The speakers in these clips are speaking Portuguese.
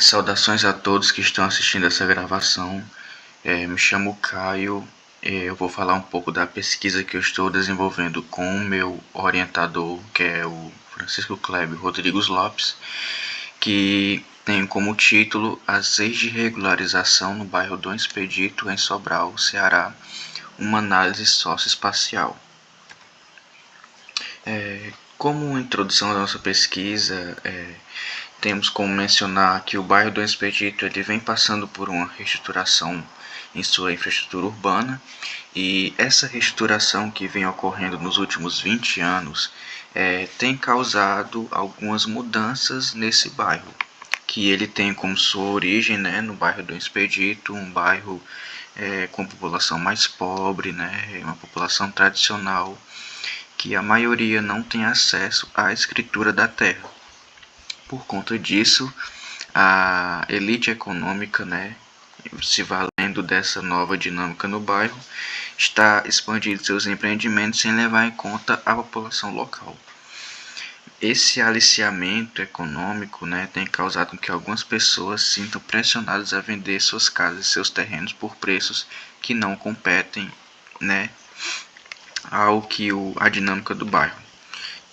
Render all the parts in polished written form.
Saudações a todos que estão assistindo essa gravação. Me chamo Caio. Eu vou falar um pouco da pesquisa que eu estou desenvolvendo com o meu orientador, que é o Francisco Clébio Rodrigues Lopes, que tem como título As Leis de Regularização no bairro Dom Expedito, em Sobral, Ceará, uma análise socioespacial. Como introdução da nossa pesquisa, temos como mencionar que o bairro do Expedito ele vem passando por uma reestruturação em sua infraestrutura urbana, e essa reestruturação que vem ocorrendo nos últimos 20 anos tem causado algumas mudanças nesse bairro, que ele tem como sua origem, no bairro do Expedito, um bairro com população mais pobre, uma população tradicional, que a maioria não tem acesso à escritura da terra. Por conta disso, a elite econômica, se valendo dessa nova dinâmica no bairro, está expandindo seus empreendimentos sem levar em conta a população local. Esse aliciamento econômico, tem causado com que algumas pessoas se sintam pressionadas a vender suas casas e seus terrenos por preços que não competem, ao que a dinâmica do bairro.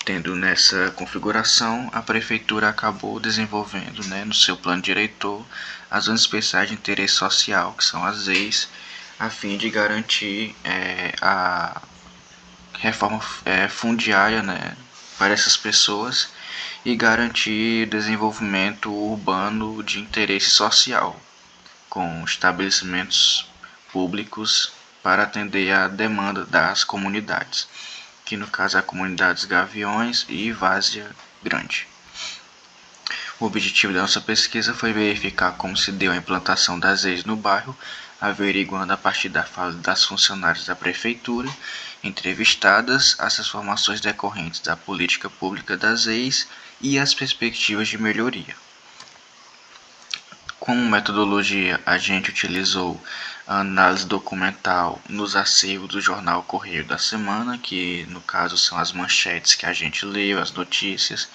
Tendo nessa configuração, a Prefeitura acabou desenvolvendo, no seu plano diretor, as zonas especiais de interesse social, que são as ZEIs, a fim de garantir a reforma fundiária, para essas pessoas e garantir desenvolvimento urbano de interesse social, com estabelecimentos públicos para atender à demanda das comunidades, que no caso é a comunidades Gaviões e Várzea Grande. O objetivo da nossa pesquisa foi verificar como se deu a implantação das leis no bairro, averiguando a partir da fala das funcionárias da prefeitura, entrevistadas, as transformações decorrentes da política pública das leis e as perspectivas de melhoria. Como metodologia, a gente utilizou a análise documental nos acervos do jornal Correio da Semana, que no caso são as manchetes que a gente leu, as notícias,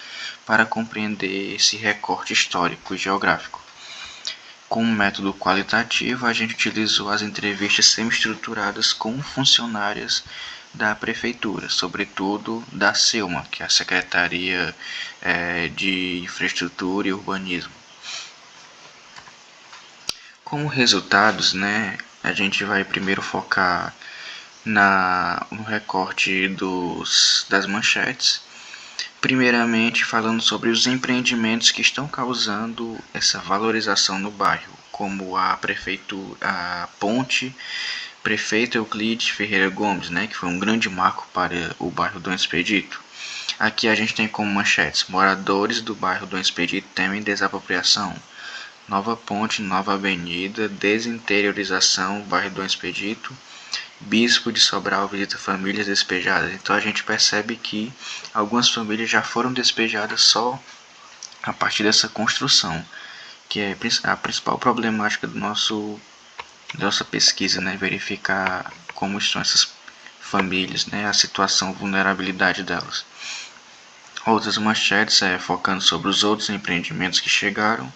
para compreender esse recorte histórico e geográfico. Como método qualitativo, a gente utilizou as entrevistas semi-estruturadas com funcionárias da prefeitura, sobretudo da SEUMA, que é a Secretaria de Infraestrutura e Urbanismo. Como resultados, a gente vai primeiro focar no recorte das manchetes. Primeiramente, falando sobre os empreendimentos que estão causando essa valorização no bairro, como a ponte Prefeito Euclides Ferreira Gomes, que foi um grande marco para o bairro Dom Expedito. Aqui a gente tem como manchetes: moradores do bairro Dom Expedito temem desapropriação. Nova ponte, nova avenida, desinteriorização, bairro Dom Expedito. Bispo de Sobral visita famílias despejadas. Então a gente percebe que algumas famílias já foram despejadas só a partir dessa construção, que é a principal problemática da nossa pesquisa, verificar como estão essas famílias, a situação, a vulnerabilidade delas. Outras manchetes focando sobre os outros empreendimentos que chegaram,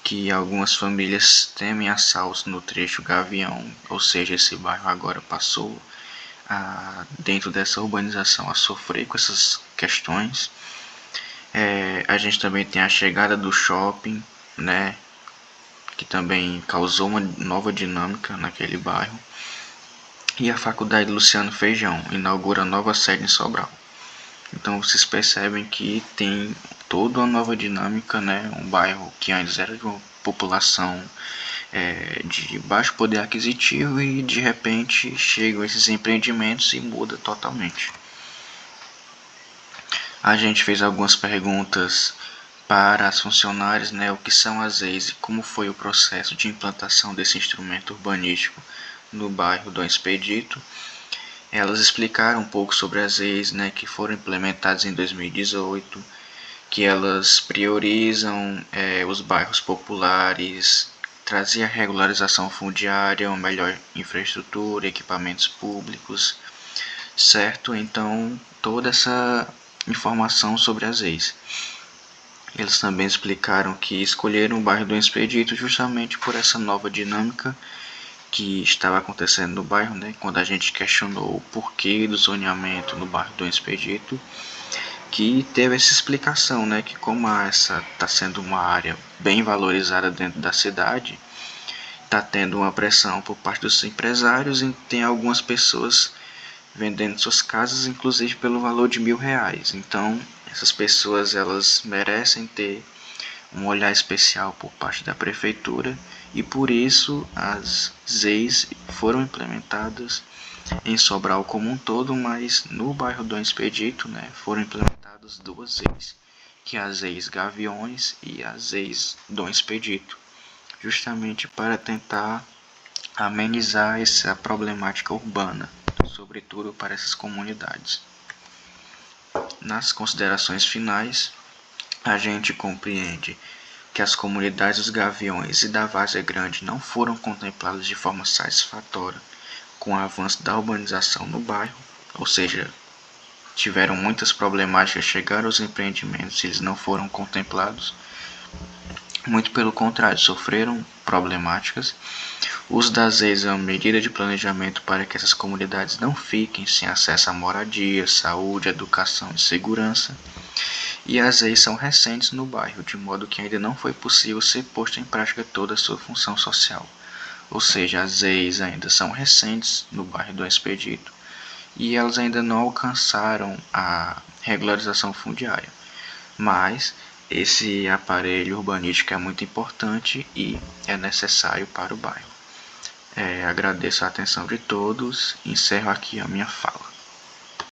que algumas famílias temem assaltos no trecho Gavião, ou seja, esse bairro agora passou dentro dessa urbanização a sofrer com essas questões. A gente também tem a chegada do shopping, que também causou uma nova dinâmica naquele bairro. E a Faculdade Luciano Feijão inaugura nova sede em Sobral. Então vocês percebem que tem toda uma nova dinâmica, um bairro que antes era de uma população de baixo poder aquisitivo, e de repente chegam esses empreendimentos e muda totalmente. A gente fez algumas perguntas para as funcionárias, o que são as EIs e como foi o processo de implantação desse instrumento urbanístico no bairro Dom Expedito. Elas explicaram um pouco sobre as EIs, que foram implementadas em 2018, que elas priorizam os bairros populares, trazer a regularização fundiária, uma melhor infraestrutura, equipamentos públicos, certo? Então, toda essa informação sobre as EIs. Eles também explicaram que escolheram o bairro do Expedito justamente por essa nova dinâmica que estava acontecendo no bairro, né? Quando a gente questionou o porquê do zoneamento no bairro do Expedito, que teve essa explicação, né? Que como essa está sendo uma área bem valorizada dentro da cidade, está tendo uma pressão por parte dos empresários e tem algumas pessoas vendendo suas casas, inclusive pelo valor de R$ 1.000. Então, essas pessoas elas merecem ter um olhar especial por parte da prefeitura e por isso as ZEIs foram implementadas em Sobral como um todo, mas no bairro do Expedito, né, foram implementadas duas ZEIs, que é as ZEIs Gaviões e as ZEIs do Expedito, justamente para tentar amenizar essa problemática urbana, sobretudo para essas comunidades. Nas considerações finais, a gente compreende que as comunidades dos Gaviões e da Várzea Grande não foram contempladas de forma satisfatória com o avanço da urbanização no bairro, ou seja, tiveram muitas problemáticas chegar aos empreendimentos e eles não foram contemplados. Muito pelo contrário, sofreram problemáticas. O uso das leis é uma medida de planejamento para que essas comunidades não fiquem sem acesso à moradia, saúde, educação e segurança. E as leis são recentes no bairro, de modo que ainda não foi possível ser posta em prática toda a sua função social. Ou seja, as leis ainda são recentes no bairro do Expedito e elas ainda não alcançaram a regularização fundiária. Mas esse aparelho urbanístico é muito importante e é necessário para o bairro. Agradeço a atenção de todos e encerro aqui a minha fala.